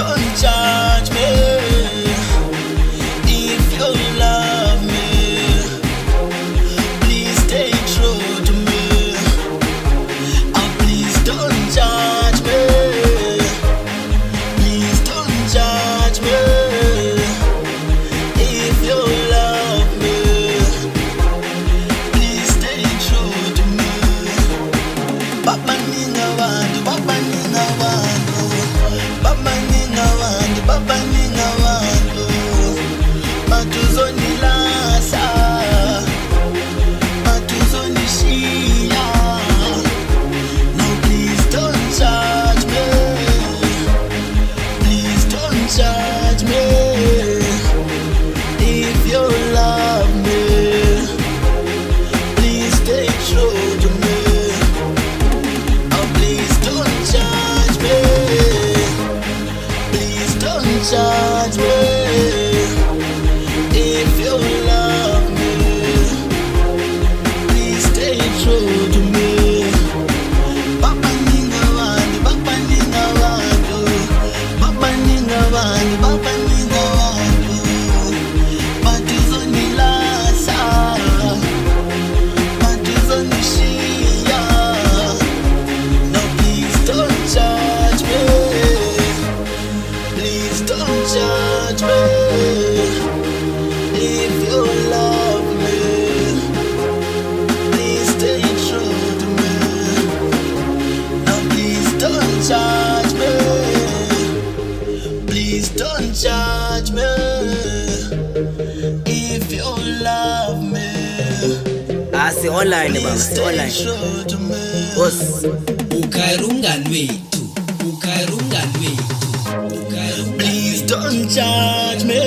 don't judge me. If you love me, please stay true to me. Oh, please don't judge me. Please don't judge me. If you love me, please stay true to me. Baba ninga wandu, baba ninga wandu, baba ninga wandu, baba ninga wandu. Matuzoni lasa, matuzoni shia. No, please don't judge me. Please don't judge me. If you love me, please stay true to me. Oh, please don't judge me. Please don't judge me. If you love me, please stay true to me. Baba ninga wandu, baba ninga wandu, baba ninga wandu, baba ninga wandu. Matuzoni lasa, matuzoni shia. No, please don't judge me. Please don't judge me. If you love me, please stay true to me. No, please don't judge me. Please don't judge me. If you love me, Asi online baba, stay online. true to me. Boss. Ukairungani wethu, ukairungani wethu, ukairungani. Please don't judge me.